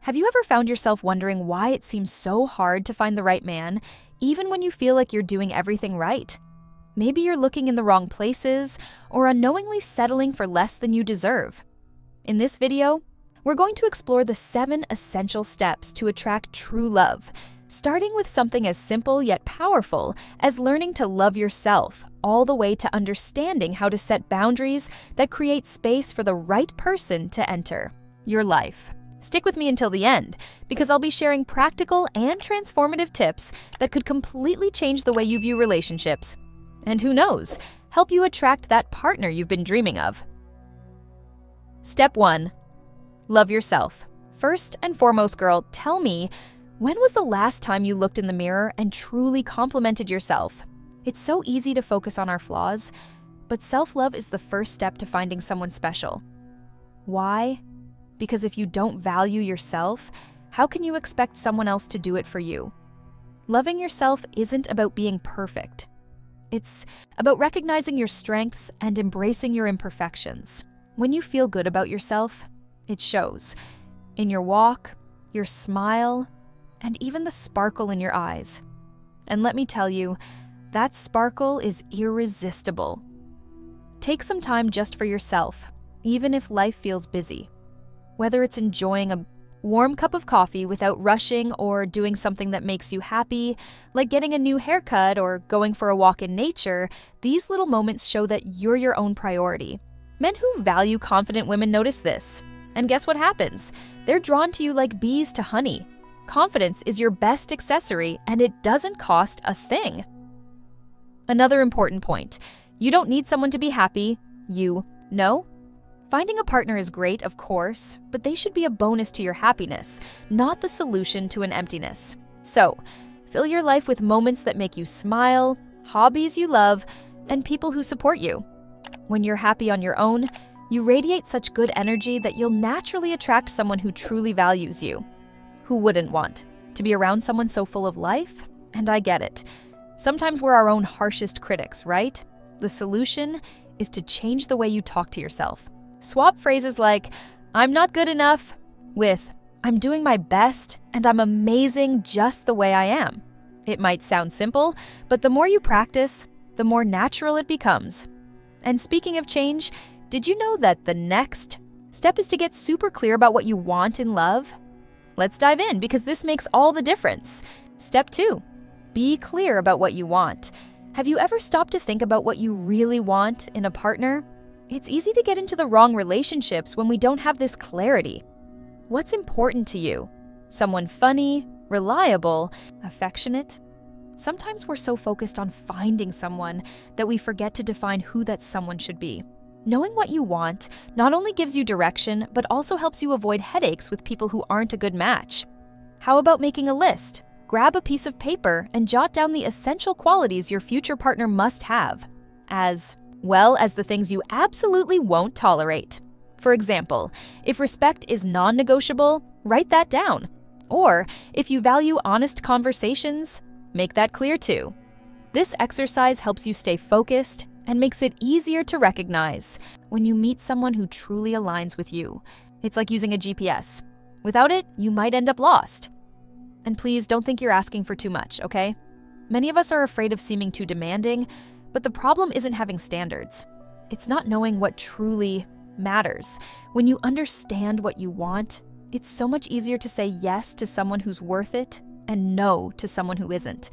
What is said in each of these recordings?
Have you ever found yourself wondering why it seems so hard to find the right man, even when you feel like you're doing everything right? Maybe you're looking in the wrong places or unknowingly settling for less than you deserve. In this video, we're going to explore the 7 essential steps to attract true love, starting with something as simple yet powerful as learning to love yourself, all the way to understanding how to set boundaries that create space for the right person to enter your life. Stick with me until the end, because I'll be sharing practical and transformative tips that could completely change the way you view relationships. And who knows, help you attract that partner you've been dreaming of. Step 1. Love yourself. First and foremost, girl, tell me, when was the last time you looked in the mirror and truly complimented yourself? It's so easy to focus on our flaws, but self-love is the first step to finding someone special. Why? Because if you don't value yourself, how can you expect someone else to do it for you? Loving yourself isn't about being perfect. It's about recognizing your strengths and embracing your imperfections. When you feel good about yourself, it shows in your walk, your smile, and even the sparkle in your eyes. And let me tell you, that sparkle is irresistible. Take some time just for yourself, even if life feels busy. Whether it's enjoying a warm cup of coffee without rushing or doing something that makes you happy, like getting a new haircut or going for a walk in nature, these little moments show that you're your own priority. Men who value confident women notice this. And guess what happens? They're drawn to you like bees to honey. Confidence is your best accessory, and it doesn't cost a thing. Another important point, you don't need someone to be happy, you know? Finding a partner is great, of course, but they should be a bonus to your happiness, not the solution to an emptiness. So, fill your life with moments that make you smile, hobbies you love, and people who support you. When you're happy on your own, you radiate such good energy that you'll naturally attract someone who truly values you. Who wouldn't want to be around someone so full of life? And I get it. Sometimes we're our own harshest critics, right? The solution is to change the way you talk to yourself. Swap phrases like, "I'm not good enough," with, "I'm doing my best and I'm amazing just the way I am." It might sound simple, but the more you practice, the more natural it becomes. And speaking of change, did you know that the next step is to get super clear about what you want in love? Let's dive in, because this makes all the difference. Step 2, be clear about what you want. Have you ever stopped to think about what you really want in a partner? It's easy to get into the wrong relationships when we don't have this clarity. What's important to you? Someone funny, reliable, affectionate? Sometimes we're so focused on finding someone that we forget to define who that someone should be. Knowing what you want not only gives you direction, but also helps you avoid headaches with people who aren't a good match. How about making a list? Grab a piece of paper and jot down the essential qualities your future partner must have, as well as the things you absolutely won't tolerate. For example, if respect is non-negotiable, write that down. Or if you value honest conversations, make that clear too. This exercise helps you stay focused and makes it easier to recognize when you meet someone who truly aligns with you. It's like using a GPS. Without it, you might end up lost. And please don't think you're asking for too much, okay? Many of us are afraid of seeming too demanding, but the problem isn't having standards. It's not knowing what truly matters. When you understand what you want, it's so much easier to say yes to someone who's worth it and no to someone who isn't.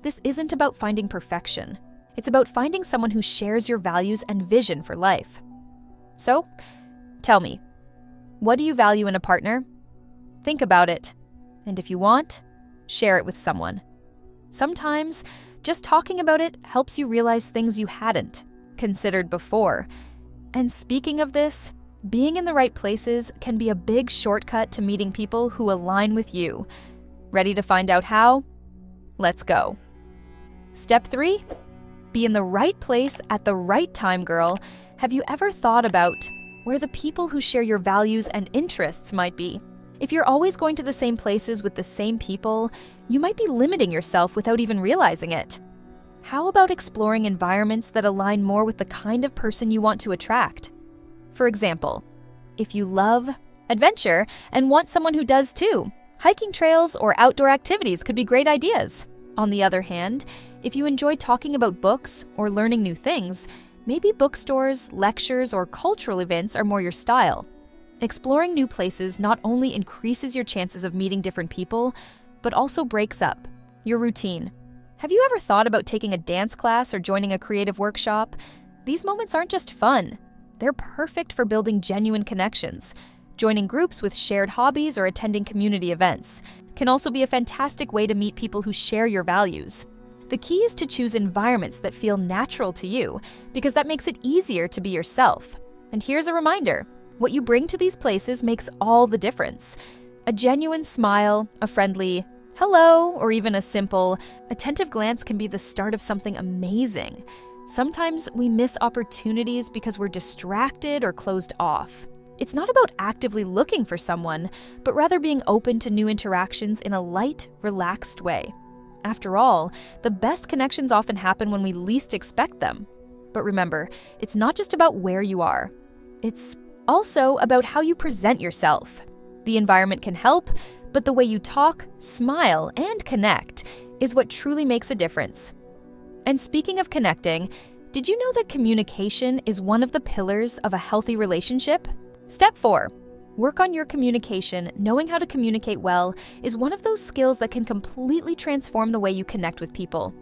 This isn't about finding perfection. It's about finding someone who shares your values and vision for life. So, tell me, what do you value in a partner? Think about it. And if you want, share it with someone. Sometimes, just talking about it helps you realize things you hadn't considered before. And speaking of this, being in the right places can be a big shortcut to meeting people who align with you. Ready to find out how? Let's go. Step 3, be in the right place at the right time, girl. Have you ever thought about where the people who share your values and interests might be? If you're always going to the same places with the same people, you might be limiting yourself without even realizing it. How about exploring environments that align more with the kind of person you want to attract? For example, if you love adventure and want someone who does too. Hiking trails or outdoor activities could be great ideas. On the other hand, if you enjoy talking about books or learning new things, maybe bookstores, lectures, or cultural events are more your style. Exploring new places not only increases your chances of meeting different people, but also breaks up your routine. Have you ever thought about taking a dance class or joining a creative workshop? These moments aren't just fun. They're perfect for building genuine connections. Joining groups with shared hobbies or attending community events can also be a fantastic way to meet people who share your values. The key is to choose environments that feel natural to you, because that makes it easier to be yourself. And here's a reminder: what you bring to these places makes all the difference. A genuine smile, a friendly hello, or even a simple, attentive glance can be the start of something amazing. Sometimes we miss opportunities because we're distracted or closed off. It's not about actively looking for someone, but rather being open to new interactions in a light, relaxed way. After all, the best connections often happen when we least expect them. But remember, it's not just about where you are. It's also about how you present yourself. The environment can help, but the way you talk, smile, and connect is what truly makes a difference. And speaking of connecting, did you know that communication is one of the pillars of a healthy relationship? Step 4. Work on your communication. Knowing how to communicate well is one of those skills that can completely transform the way you connect with people.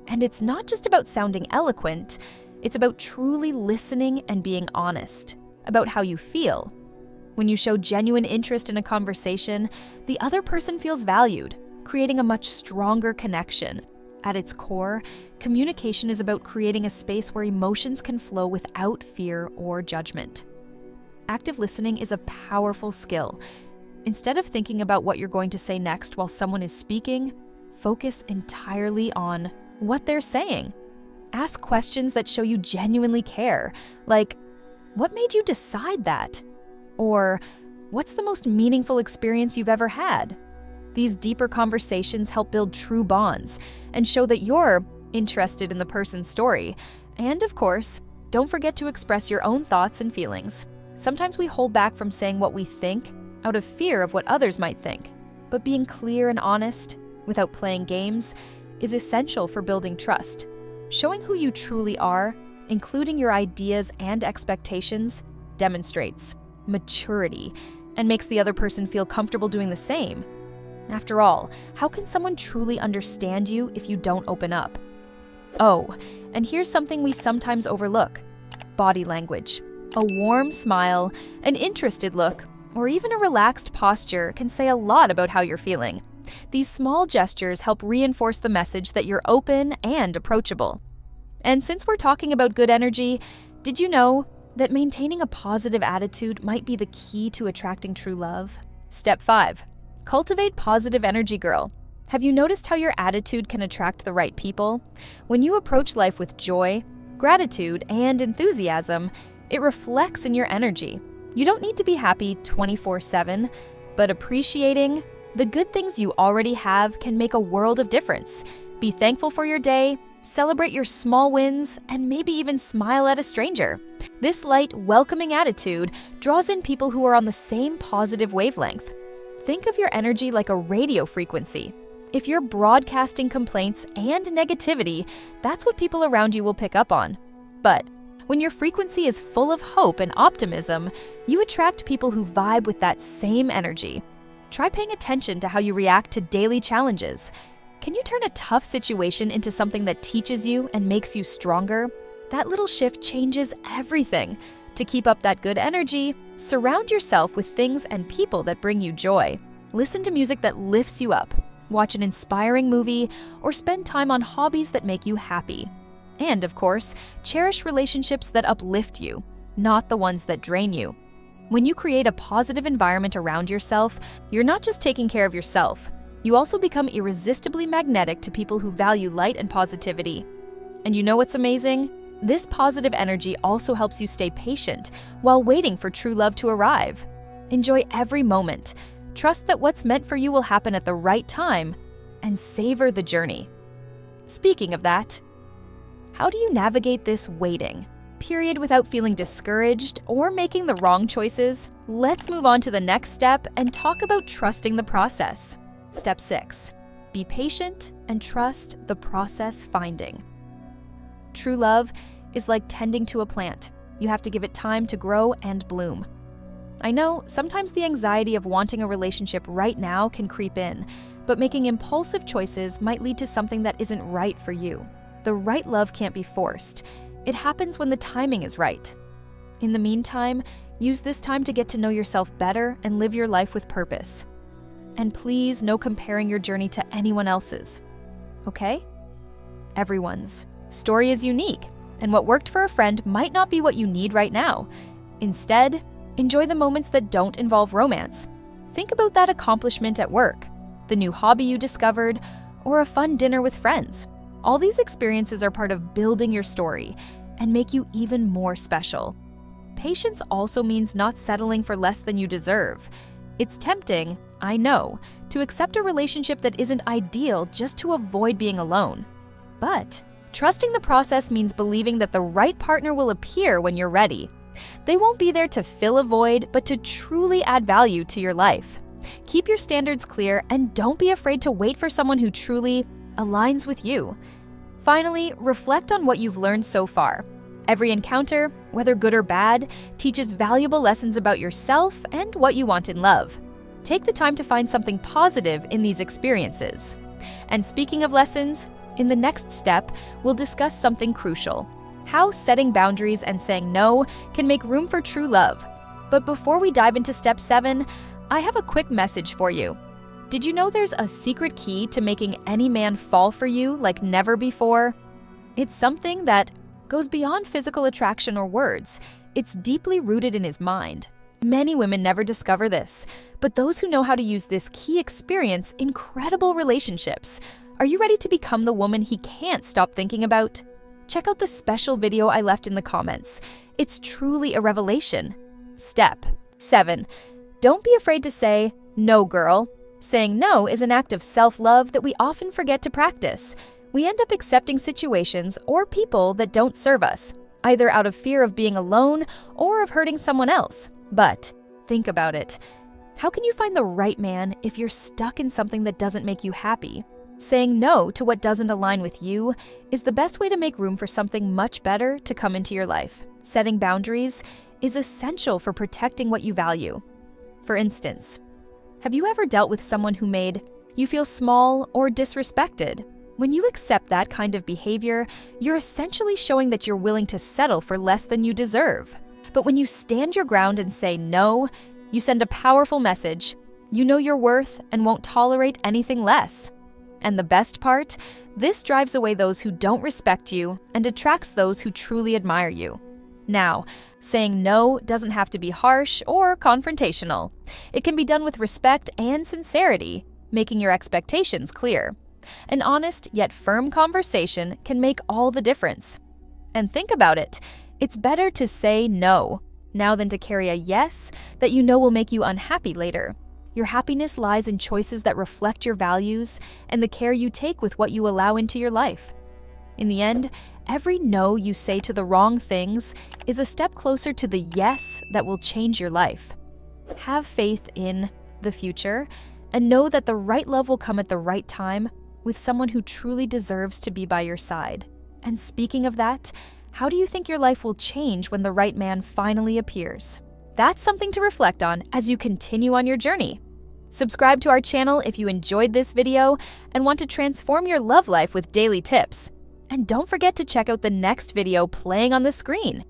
And it's not just about sounding eloquent, it's about truly listening and being honest about how you feel. When you show genuine interest in a conversation, the other person feels valued, creating a much stronger connection. At its core, communication is about creating a space where emotions can flow without fear or judgment. Active listening is a powerful skill. Instead of thinking about what you're going to say next while someone is speaking, focus entirely on what they're saying. Ask questions that show you genuinely care, like, what made you decide that? Or, what's the most meaningful experience you've ever had? These deeper conversations help build true bonds and show that you're interested in the person's story. And of course, don't forget to express your own thoughts and feelings. Sometimes we hold back from saying what we think out of fear of what others might think. But being clear and honest, without playing games, is essential for building trust. Showing who you truly are, including your ideas and expectations, demonstrates maturity and makes the other person feel comfortable doing the same. After all, how can someone truly understand you if you don't open up? Oh, and here's something we sometimes overlook: body language. A warm smile, an interested look, or even a relaxed posture can say a lot about how you're feeling. These small gestures help reinforce the message that you're open and approachable. And since we're talking about good energy, did you know that maintaining a positive attitude might be the key to attracting true love? Step 5. Cultivate positive energy, girl. Have you noticed how your attitude can attract the right people? When you approach life with joy, gratitude, and enthusiasm, it reflects in your energy. You don't need to be happy 24/7, but appreciating the good things you already have can make a world of difference. Be thankful for your day, celebrate your small wins, and maybe even smile at a stranger. This light, welcoming attitude draws in people who are on the same positive wavelength. Think of your energy like a radio frequency. If you're broadcasting complaints and negativity, that's what people around you will pick up on. But when your frequency is full of hope and optimism, you attract people who vibe with that same energy. Try paying attention to how you react to daily challenges. Can you turn a tough situation into something that teaches you and makes you stronger? That little shift changes everything. To keep up that good energy, surround yourself with things and people that bring you joy. Listen to music that lifts you up, watch an inspiring movie, or spend time on hobbies that make you happy. And of course, cherish relationships that uplift you, not the ones that drain you. When you create a positive environment around yourself, you're not just taking care of yourself. You also become irresistibly magnetic to people who value light and positivity. And you know what's amazing? This positive energy also helps you stay patient while waiting for true love to arrive. Enjoy every moment. Trust that what's meant for you will happen at the right time, and savor the journey. Speaking of that, how do you navigate this waiting? period without feeling discouraged or making the wrong choices, let's move on to the next step and talk about trusting the process. Step 6. Be patient and trust the process finding. True love is like tending to a plant. You have to give it time to grow and bloom. I know sometimes the anxiety of wanting a relationship right now can creep in, but making impulsive choices might lead to something that isn't right for you. The right love can't be forced. It happens when the timing is right. In the meantime, use this time to get to know yourself better and live your life with purpose. And please, no comparing your journey to anyone else's. Okay? Everyone's story is unique, and what worked for a friend might not be what you need right now. Instead, enjoy the moments that don't involve romance. Think about that accomplishment at work, the new hobby you discovered, or a fun dinner with friends. All these experiences are part of building your story and make you even more special. Patience also means not settling for less than you deserve. It's tempting, I know, to accept a relationship that isn't ideal just to avoid being alone. But trusting the process means believing that the right partner will appear when you're ready. They won't be there to fill a void, but to truly add value to your life. Keep your standards clear and don't be afraid to wait for someone who truly aligns with you. Finally, reflect on what you've learned so far. Every encounter, whether good or bad, teaches valuable lessons about yourself and what you want in love. Take the time to find something positive in these experiences. And speaking of lessons, in the next step, we'll discuss something crucial: how setting boundaries and saying no can make room for true love. But before we dive into step 7, I have a quick message for you. Did you know there's a secret key to making any man fall for you like never before? It's something that goes beyond physical attraction or words. It's deeply rooted in his mind. Many women never discover this, but those who know how to use this key experience incredible relationships. Are you ready to become the woman he can't stop thinking about? Check out the special video I left in the comments. It's truly a revelation. Step 7. Don't be afraid to say, "No, girl." Saying no is an act of self-love that we often forget to practice. We end up accepting situations or people that don't serve us, either out of fear of being alone or of hurting someone else. But think about it. How can you find the right man if you're stuck in something that doesn't make you happy? Saying no to what doesn't align with you is the best way to make room for something much better to come into your life. Setting boundaries is essential for protecting what you value. For instance, have you ever dealt with someone who made you feel small or disrespected? When you accept that kind of behavior, you're essentially showing that you're willing to settle for less than you deserve. But when you stand your ground and say no, you send a powerful message. You know your worth and won't tolerate anything less. And the best part, this drives away those who don't respect you and attracts those who truly admire you. Now, saying no doesn't have to be harsh or confrontational. It can be done with respect and sincerity, making your expectations clear. An honest yet firm conversation can make all the difference. And think about it. It's better to say no now than to carry a yes that you know will make you unhappy later. Your happiness lies in choices that reflect your values and the care you take with what you allow into your life. In the end, every no you say to the wrong things is a step closer to the yes that will change your life. Have faith in the future and know that the right love will come at the right time with someone who truly deserves to be by your side. And speaking of that, how do you think your life will change when the right man finally appears? That's something to reflect on as you continue on your journey. Subscribe to our channel if you enjoyed this video and want to transform your love life with daily tips. And don't forget to check out the next video playing on the screen.